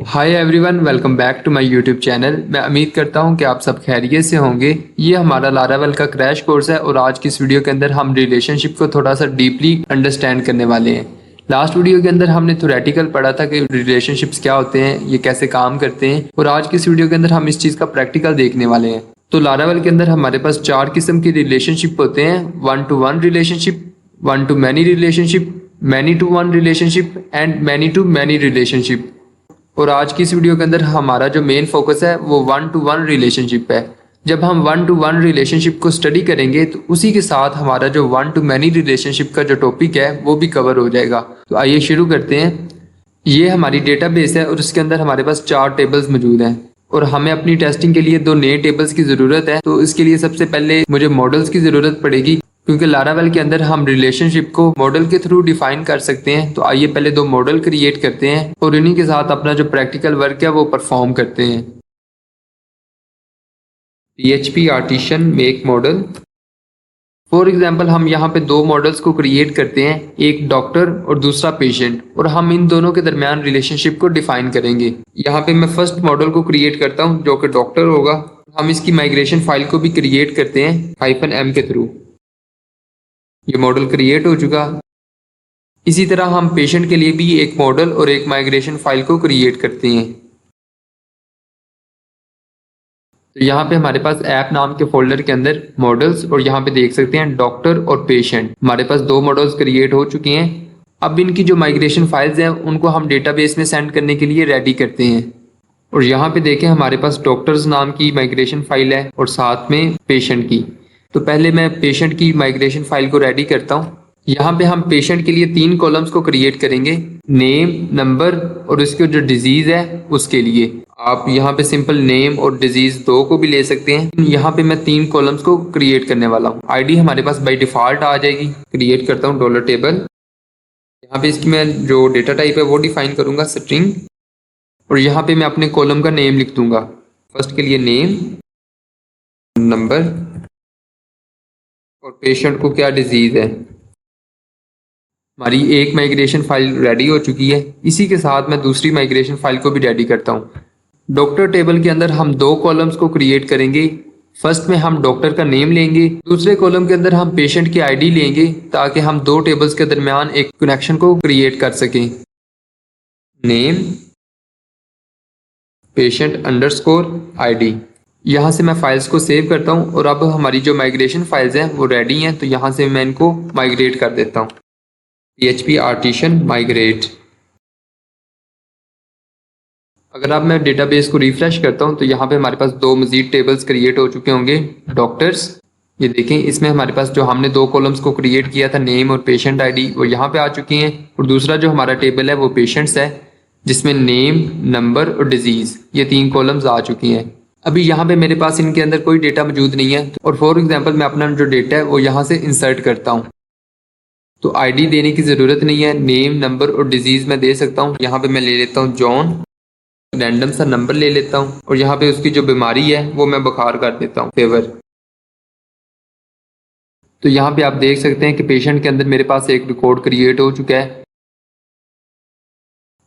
Hi everyone, welcome back to my YouTube channel. मैं उम्मीद करता हूं कि आप सब खैरियत से होंगे। ये हमारा लारावेल का क्रैश कोर्स है और आज की इस वीडियो के अंदर हम रिलेशनशिप को थोड़ा सा डीपली अंडरस्टैंड करने वाले हैं। लास्ट वीडियो के अंदर हमने थ्योरेटिकल पढ़ा था कि रिलेशनशिप्स क्या होते हैं, ये कैसे काम करते हैं, और आज की इस वीडियो के अंदर हम इस चीज़ का प्रैक्टिकल देखने वाले हैं। तो लारावेल के अंदर हमारे पास 4 किस्म की रिलेशनशिप होते हैं: 1-to-1 relationship, 1-to-many relationship, many relationship and मैनी-to-many रिलेशनशिप। और आज की इस वीडियो के अंदर हमारा जो मेन फोकस है वो 1-to-1 रिलेशनशिप है। जब हम 1-to-1 रिलेशनशिप को स्टडी करेंगे तो उसी के साथ हमारा जो 1-to-many रिलेशनशिप का जो टॉपिक है वो भी कवर हो जाएगा। तो आइए शुरू करते हैं। ये हमारी डेटाबेस है और उसके अंदर हमारे पास 4 टेबल्स मौजूद हैं और हमें अपनी टेस्टिंग के लिए 2 नए टेबल्स की ज़रूरत है। तो इसके लिए सबसे पहले मुझे मॉडल्स की ज़रूरत पड़ेगी, क्योंकि लारावेल के अंदर हम रिलेशनशिप को मॉडल के थ्रू डिफाइन कर सकते हैं। तो आइए पहले 2 मॉडल क्रिएट करते हैं और इन्हीं के साथ अपना जो प्रैक्टिकल वर्क है वो परफॉर्म करते हैं। PHP artisan make model. For example हम यहाँ पे 2 मॉडल्स को क्रिएट करते हैं, एक डॉक्टर और दूसरा पेशेंट, और हम इन दोनों के दरमियान रिलेशनशिप को डिफाइन करेंगे। यहाँ पे मैं फर्स्ट मॉडल को क्रिएट करता हूँ जो कि डॉक्टर होगा। हम इसकी माइग्रेशन फाइल को भी क्रिएट करते हैं -m के थ्रू। ये मॉडल क्रिएट हो चुका। इसी तरह हम पेशेंट के लिए भी एक मॉडल और एक माइग्रेशन फाइल को क्रिएट करते हैं। तो यहाँ पे हमारे पास ऐप नाम के फोल्डर के अंदर मॉडल्स, और यहाँ पे देख सकते हैं डॉक्टर और पेशेंट। हमारे पास 2 मॉडल्स क्रिएट हो चुके हैं। अब इनकी जो माइग्रेशन फाइल्स हैं उनको हम डेटाबेस में सेंड करने के लिए रेडी करते हैं। और यहाँ पे देखें हमारे पास डॉक्टर्स नाम की माइग्रेशन फाइल है और साथ में पेशेंट की। तो पहले मैं पेशेंट की माइग्रेशन फाइल को रेडी करता हूँ। यहाँ पे हम पेशेंट के लिए 3 कॉलम्स को क्रिएट करेंगे, नेम, नंबर और उसके जो डिजीज है उसके लिए। आप यहाँ पे सिंपल नेम और डिजीज 2 को भी ले सकते हैं। यहाँ पे मैं 3 कॉलम्स को क्रिएट करने वाला हूँ। आईडी हमारे पास बाय डिफॉल्ट आ जाएगी। क्रिएट करता हूँ डॉलर टेबल। यहाँ पे इसकी मैं जो डेटा टाइप है वो डिफाइन करूंगा स्ट्रिंग, और यहाँ पे मैं अपने कॉलम का नेम लिख दूंगा। फर्स्ट के लिए नेम, नंबर और पेशेंट को क्या डिजीज है। हमारी एक माइग्रेशन फाइल रेडी हो चुकी है। इसी के साथ मैं दूसरी माइग्रेशन फाइल को भी रेडी करता हूँ। डॉक्टर टेबल के अंदर हम 2 कॉलम्स को क्रिएट करेंगे। फर्स्ट में हम डॉक्टर का नेम लेंगे, दूसरे कॉलम के अंदर हम पेशेंट की आईडी लेंगे, ताकि हम 2 टेबल्स के दरमियान एक कनेक्शन को क्रिएट कर सकें। Name patient underscore ID. यहाँ से मैं फाइल्स को सेव करता हूँ और अब हमारी जो माइग्रेशन फाइल्स हैं वो रेडी हैं। तो यहाँ से मैं इनको माइग्रेट कर देता हूँ। PHP artisan migrate. अगर अब मैं डेटाबेस को रिफ्रेश करता हूँ तो यहाँ पे हमारे पास 2 मजीद टेबल्स क्रिएट हो चुके होंगे। डॉक्टर्स, ये देखें, इसमें हमारे पास जो हमने 2 कॉलम्स को क्रिएट किया था, नेम और पेशेंट आईडी, वो यहाँ पे आ चुकी हैं। और दूसरा जो हमारा टेबल है वो पेशेंट्स है, जिसमें नेम, नंबर और डिजीज, ये 3 कॉलम्स आ चुकी हैं। अभी यहाँ पे मेरे पास इनके अंदर कोई डेटा मौजूद नहीं है, और फॉर एग्जाम्पल मैं अपना जो डेटा है वो यहाँ से इंसर्ट करता हूँ। तो आईडी देने की ज़रूरत नहीं है, नेम, नंबर और डिजीज़ मैं दे सकता हूँ। यहाँ पे मैं ले लेता हूँ जॉन, रैंडम सा नंबर ले लेता हूँ, और यहाँ पे उसकी जो बीमारी है वो मैं बुखार कर देता हूँ, फेवर। तो यहाँ पे आप देख सकते हैं कि पेशेंट के अंदर मेरे पास एक रिकॉर्ड क्रिएट हो चुका है।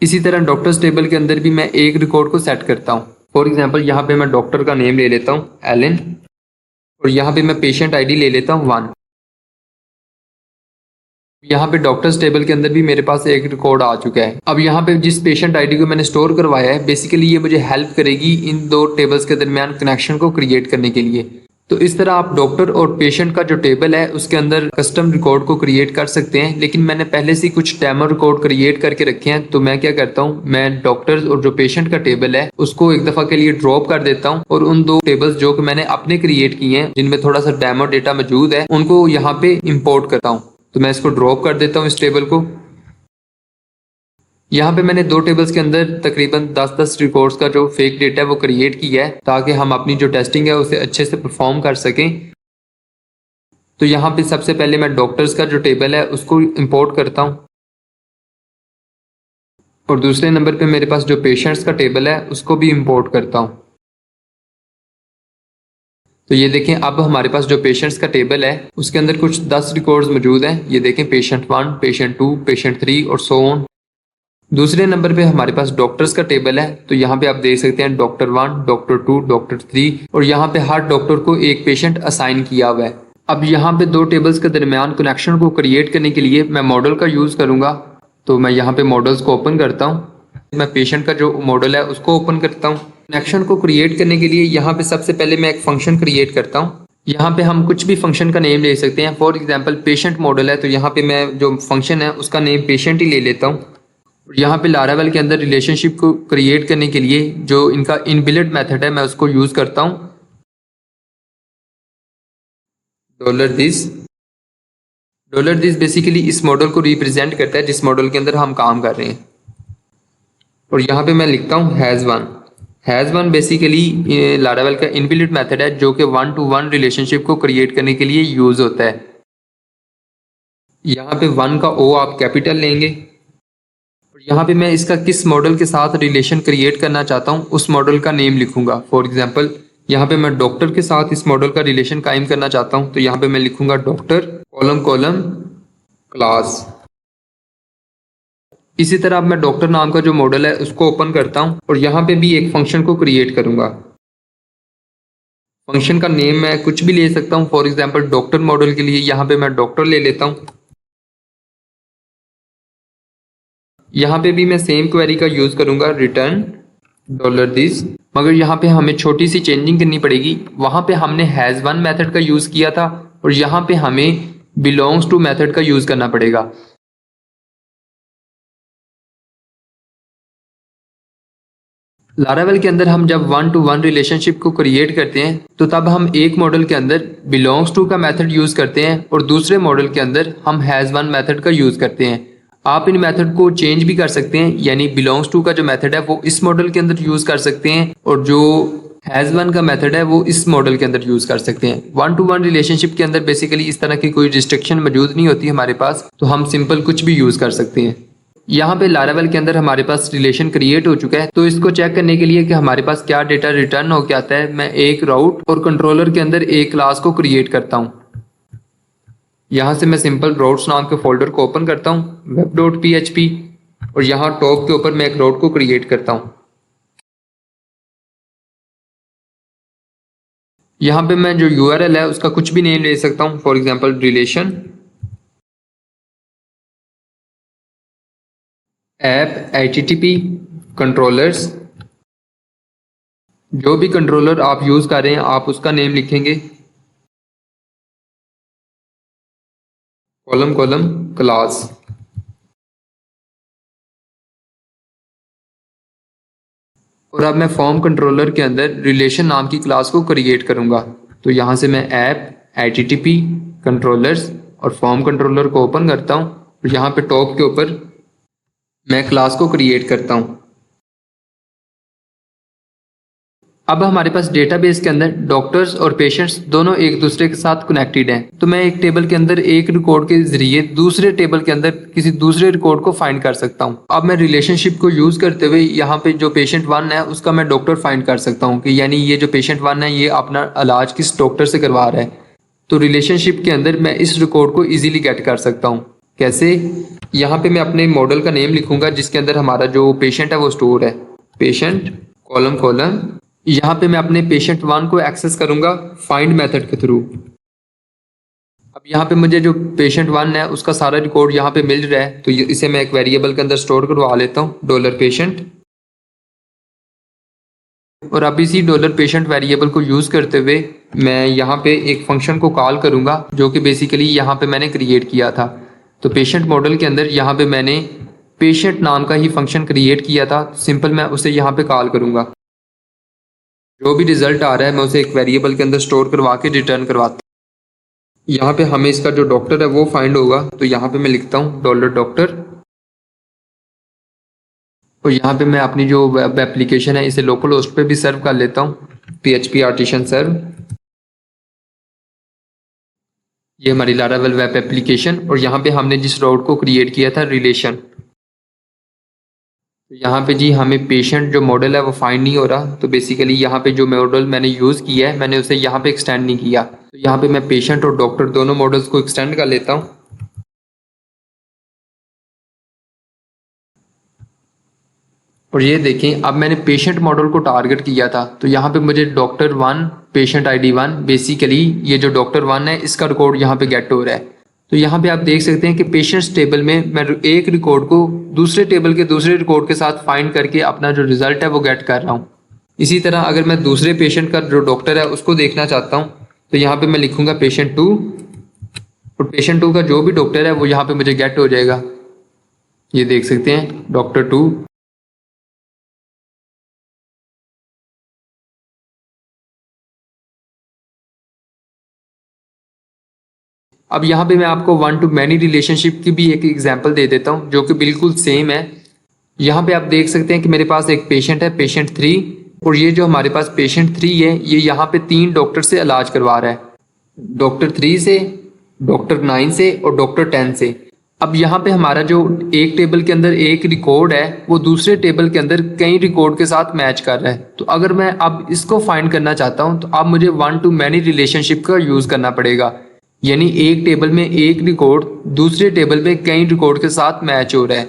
इसी तरह डॉक्टर्स टेबल के अंदर भी मैं एक रिकॉर्ड को सेट करता हूँ। फॉर एग्जाम्पल यहाँ पे मैं डॉक्टर का नेम ले लेता हूँ एलन, और यहाँ पे मैं पेशेंट आईडी ले लेता हूँ 1। यहाँ पे डॉक्टर्स टेबल के अंदर भी मेरे पास एक रिकॉर्ड आ चुका है। अब यहाँ पे जिस पेशेंट आईडी को मैंने स्टोर करवाया है, बेसिकली ये मुझे हेल्प करेगी इन 2 टेबल्स के दरमियान कनेक्शन को क्रिएट करने के लिए। तो इस तरह आप डॉक्टर और पेशेंट का जो टेबल है उसके अंदर कस्टम रिकॉर्ड को क्रिएट कर सकते हैं। लेकिन मैंने पहले से कुछ डेमो रिकॉर्ड क्रिएट करके रखे हैं, तो मैं क्या करता हूँ, मैं डॉक्टर्स और जो पेशेंट का टेबल है उसको एक दफ़ा के लिए ड्रॉप कर देता हूँ, और उन 2 टेबल्स जो कि मैंने अपने क्रिएट किए हैं, जिनमें थोड़ा सा डेमो डेटा मौजूद है, उनको यहाँ पे इम्पोर्ट करता हूँ। तो मैं इसको ड्रॉप कर देता हूँ इस टेबल को। यहाँ पे मैंने 2 टेबल्स के अंदर तकरीबन 10-10 रिकॉर्ड्स का जो फेक डेटा है वो क्रिएट किया है, ताकि हम अपनी जो टेस्टिंग है उसे अच्छे से परफॉर्म कर सकें। तो यहाँ पे सबसे पहले मैं डॉक्टर्स का जो टेबल है उसको इंपोर्ट करता हूँ, और दूसरे नंबर पे मेरे पास जो पेशेंट्स का टेबल है उसको भी इंपोर्ट करता हूँ। तो ये देखें, अब हमारे पास जो पेशेंट्स का टेबल है उसके अंदर कुछ 10 रिकॉर्ड्स मौजूद हैं। ये देखें, पेशेंट 1, पेशेंट 2, पेशेंट 3 और सो ऑन। दूसरे नंबर पे हमारे पास डॉक्टर्स का टेबल है, तो यहाँ पे आप देख सकते हैं डॉक्टर 1, डॉक्टर 2, डॉक्टर 3 और यहाँ पे हर डॉक्टर को एक पेशेंट असाइन किया हुआ है। अब यहाँ पे दो टेबल्स के दरमियान कनेक्शन को क्रिएट करने के लिए मैं मॉडल का यूज़ करूँगा। तो मैं यहाँ पे मॉडल्स को ओपन करता हूँ, मैं पेशेंट का जो मॉडल है उसको ओपन करता हूँ। कनेक्शन को क्रिएट करने के लिए यहाँ पे सबसे पहले मैं एक फंक्शन क्रिएट करता हूँ। यहाँ पे हम कुछ भी फंक्शन का नेम ले सकते हैं। फॉर एग्जांपल पेशेंट मॉडल है, तो यहाँ पे मैं जो फंक्शन है उसका नेम पेशेंट ही ले लेता हूँ। यहाँ पे लारावेल के अंदर रिलेशनशिप को क्रिएट करने के लिए जो इनका इनबिल्ट मेथड है मैं उसको यूज़ करता हूँ, $this। $this बेसिकली इस मॉडल को रिप्रेजेंट करता है जिस मॉडल के अंदर हम काम कर रहे हैं। और यहाँ पे मैं लिखता हूँ हैज़ वन बेसिकली लारावेल का इनबिल्ट मेथड है जो कि 1-to-1 रिलेशनशिप को क्रिएट करने के लिए यूज होता है। यहाँ पे 1 का O आप कैपिटल लेंगे और यहाँ पे मैं इसका किस मॉडल के साथ रिलेशन क्रिएट करना चाहता हूँ उस मॉडल का नेम लिखूंगा। फॉर एग्जाम्पल यहाँ पे मैं डॉक्टर के साथ इस मॉडल का रिलेशन कायम करना चाहता हूँ, तो यहाँ पे मैं लिखूंगा डॉक्टर कॉलम क्लास। इसी तरह अब मैं डॉक्टर नाम का जो मॉडल है उसको ओपन करता हूं और यहाँ पे भी एक फंक्शन को क्रिएट करूंगा। फंक्शन का नेम मैं कुछ भी ले सकता हूं। फॉर एग्जांपल डॉक्टर मॉडल के लिए यहाँ पे मैं डॉक्टर ले लेता हूं। यहाँ पे भी मैं सेम क्वेरी का यूज करूंगा, रिटर्न $this। मगर यहाँ पे हमें छोटी सी चेंजिंग करनी पड़ेगी। वहां पे हमने हैज वन मेथड का यूज किया था और यहाँ पे हमें बिलोंग्स टू मेथड का यूज करना पड़ेगा। लारावेल के अंदर हम जब 1-to-1 रिलेशनशिप को क्रिएट करते हैं तो तब हम एक मॉडल के अंदर बिलोंग्स टू का मेथड यूज करते हैं और दूसरे मॉडल के अंदर हम हैज वन मेथड का यूज करते हैं। आप इन मेथड को चेंज भी कर सकते हैं, यानी बिलोंग्स टू का जो मेथड है वो इस मॉडल के अंदर यूज कर सकते हैं और जो हैज वन का मेथड है वो इस मॉडल के अंदर यूज कर सकते हैं। 1-to-1 रिलेशनशिप के अंदर बेसिकली इस तरह की कोई रिस्ट्रिक्शन मौजूद नहीं होती हमारे पास, तो हम सिंपल कुछ भी यूज कर सकते हैं। यहाँ पे लारावेल के अंदर हमारे पास रिलेशन क्रिएट हो चुका है, तो इसको चेक करने के लिए कि हमारे पास क्या डेटा रिटर्न होकर आता है, मैं एक राउट और कंट्रोलर के अंदर एक क्लास को क्रिएट करता हूँ। यहाँ से मैं सिंपल राउट्स नाम के फोल्डर को ओपन करता हूँ, web.php, और यहाँ टॉप के ऊपर मैं एक राउट को क्रिएट करता हूँ। यहाँ पे मैं जो URL है उसका कुछ भी नेम ले सकता हूँ। For example relation app HTTP controllers, जो भी कंट्रोलर आप यूज कर रहे हैं आप उसका नेम लिखेंगे, कॉलम क्लास। और अब मैं फॉर्म कंट्रोलर के अंदर रिलेशन नाम की क्लास को क्रिएट करूंगा। तो यहाँ से मैं ऐप HTTP कंट्रोलर्स और फॉर्म कंट्रोलर को ओपन करता हूँ और यहाँ पे टॉप के ऊपर मैं क्लास को क्रिएट करता हूँ। अब हमारे पास डेटाबेस के अंदर डॉक्टर्स और पेशेंट्स दोनों एक दूसरे के साथ कनेक्टेड हैं, तो मैं एक टेबल के अंदर एक रिकॉर्ड के जरिए दूसरे टेबल के अंदर किसी दूसरे रिकॉर्ड को फाइंड कर सकता हूं। अब मैं रिलेशनशिप को यूज करते हुए यहाँ पे जो पेशेंट 1 है उसका मैं डॉक्टर फाइंड कर सकता हूँ कि यानी ये जो पेशेंट 1 है ये अपना इलाज किस डॉक्टर से करवा रहा है। तो रिलेशनशिप के अंदर मैं इस रिकॉर्ड को ईजिली गेट कर सकता हूँ। कैसे? यहाँ पे मैं अपने मॉडल का नेम लिखूंगा जिसके अंदर हमारा जो पेशेंट है वो स्टोर है, पेशेंट कॉलम। यहाँ पे मैं अपने पेशेंट 1 को एक्सेस करूंगा फाइंड मेथड के थ्रू। अब यहाँ पे मुझे जो पेशेंट 1 है उसका सारा रिकॉर्ड यहाँ पे मिल रहा है, तो इसे मैं एक वेरिएबल के अंदर स्टोर करवा लेता हूँ, $patient। और अब इसी $patient वेरिएबल को यूज करते हुए मैं यहाँ पे एक फंक्शन को कॉल करूंगा जो कि बेसिकली यहाँ पे मैंने क्रिएट किया था। तो पेशेंट मॉडल के अंदर यहाँ पे मैंने पेशेंट नाम का ही फंक्शन क्रिएट किया था, सिंपल मैं उसे यहाँ पे कॉल करूंगा। जो भी रिजल्ट आ रहा है मैं उसे एक वेरिएबल के अंदर स्टोर करवा के रिटर्न करवाता हूँ। यहाँ पे हमें इसका जो डॉक्टर है वो फाइंड होगा, तो यहाँ पे मैं लिखता हूँ $डॉक्टर। और यहाँ पे मैं अपनी जो वेब एप्लीकेशन है इसे लोकल होस्ट पे भी सर्व कर लेता हूँ, PHP आर्टिशन सर्व। ये हमारी लारावेल वेब एप्लीकेशन, और यहाँ पे हमने जिस राउट को क्रिएट किया था रिलेशन, तो यहाँ पे जी हमें पेशेंट जो मॉडल है वो फाइंड नहीं हो रहा। तो बेसिकली यहाँ पे जो मॉडल मैंने यूज़ किया है मैंने उसे यहाँ पे एक्सटेंड नहीं किया, तो यहाँ पे मैं पेशेंट और डॉक्टर दोनों मॉडल्स को एक्सटेंड कर लेता हूँ। और ये देखें अब मैंने पेशेंट मॉडल को टारगेट किया था, तो यहाँ पे मुझे डॉक्टर 1 पेशेंट ID 1 बेसिकली ये जो डॉक्टर 1 है इसका रिकॉर्ड यहाँ पे गेट हो रहा है। तो यहाँ पे आप देख सकते हैं कि पेशेंट्स टेबल में मैं एक रिकॉर्ड को दूसरे टेबल के दूसरे रिकॉर्ड के साथ फाइंड करके अपना जो रिजल्ट है वो गेट कर रहा हूँ। इसी तरह अगर मैं दूसरे पेशेंट का जो डॉक्टर है उसको देखना चाहता हूँ तो यहाँ पे मैं लिखूंगा पेशेंट 2 और पेशेंट 2 का जो भी डॉक्टर है वो यहाँ पे मुझे गेट हो जाएगा। ये देख सकते हैं डॉक्टर 2। अब यहाँ पे मैं आपको 1 to many रिलेशनशिप की भी एक एग्जांपल दे देता हूँ जो कि बिल्कुल सेम है। यहाँ पे आप देख सकते हैं कि मेरे पास एक पेशेंट है पेशेंट 3 और ये जो हमारे पास पेशेंट 3 है ये यहाँ पे 3 डॉक्टर से इलाज करवा रहा है, डॉक्टर 3 से, डॉक्टर 9 से और डॉक्टर 10 से। अब यहाँ पे हमारा जो एक टेबल के अंदर एक रिकॉर्ड है वो दूसरे टेबल के अंदर कई रिकॉर्ड के साथ मैच कर रहा है। तो अगर मैं अब इसको फाइंड करना चाहता हूँ तो अब मुझे 1 to many रिलेशनशिप का यूज करना पड़ेगा, यानी एक टेबल में एक रिकॉर्ड दूसरे टेबल में कई रिकॉर्ड के साथ मैच हो रहा है।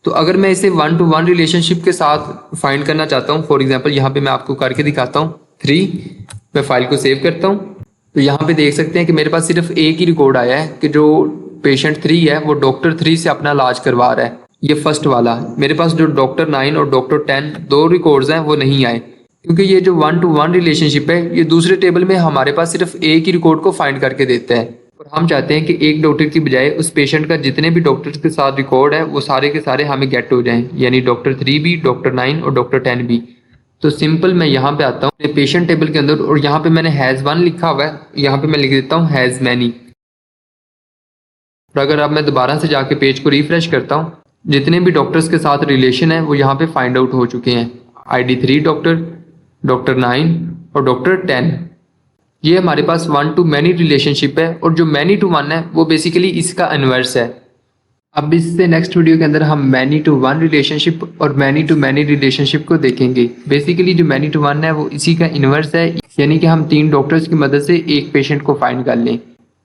तो अगर मैं इसे 1 to 1 रिलेशनशिप के साथ फाइंड करना चाहता हूँ, फॉर एग्जांपल यहाँ पे मैं आपको करके दिखाता हूँ 3, मैं फाइल को सेव करता हूँ तो यहाँ पे देख सकते हैं कि मेरे पास सिर्फ एक ही रिकॉर्ड आया है कि जो पेशेंट 3 है वो डॉक्टर 3 से अपना इलाज करवा रहा है, ये फर्स्ट वाला। मेरे पास जो डॉक्टर 9 और डॉक्टर 10 दो रिकॉर्ड्स हैं वो नहीं आए, क्योंकि ये जो 1 to 1 रिलेशनशिप है ये दूसरे टेबल में हमारे पास सिर्फ एक ही रिकॉर्ड को फाइंड करके देता है। और हम चाहते हैं कि एक डॉक्टर की बजाय उस पेशेंट का जितने भी डॉक्टर्स के साथ रिकॉर्ड है वो सारे के सारे हमें गेट हो जाएं, यानी डॉक्टर 3 भी, डॉक्टर 9 और डॉक्टर 10 भी। तो सिंपल मैं यहाँ पे आता हूँ पेशेंट टेबल के अंदर और यहाँ पे मैंने हैज़ 1 लिखा हुआ है, यहाँ पे मैं लिख देता हूँ हैज़ मैनी। और अगर अब मैं दोबारा से जाके पेज को रिफ्रेश करता हूँ, जितने भी डॉक्टर्स के साथ रिलेशन है वो यहाँ पे फाइंड आउट हो चुके हैं, ID 3 डॉक्टर, डॉक्टर 9 और डॉक्टर 10। ये हमारे पास 1 to many रिलेशनशिप है और जो many to 1 है वो बेसिकली इसका इन्वर्स है। अब इससे नेक्स्ट वीडियो के अंदर हम many to 1 रिलेशनशिप और many to many रिलेशनशिप को देखेंगे। बेसिकली जो many to 1 है वो इसी का इन्वर्स है, यानी कि हम 3 डॉक्टर्स की मदद से एक पेशेंट को फाइंड कर लें।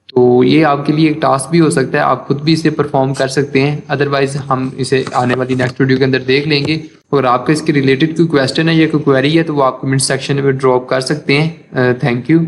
तो ये आपके लिए एक टास्क भी हो सकता है, आप खुद भी इसे परफॉर्म कर सकते हैं, अदरवाइज हम इसे आने वाली नेक्स्ट वीडियो के अंदर देख लेंगे। अगर आपका इसके रिलेटेड कोई क्वेश्चन है या कोई क्वेरी है तो वो आप कमेंट सेक्शन में ड्रॉप कर सकते हैं। Thank you.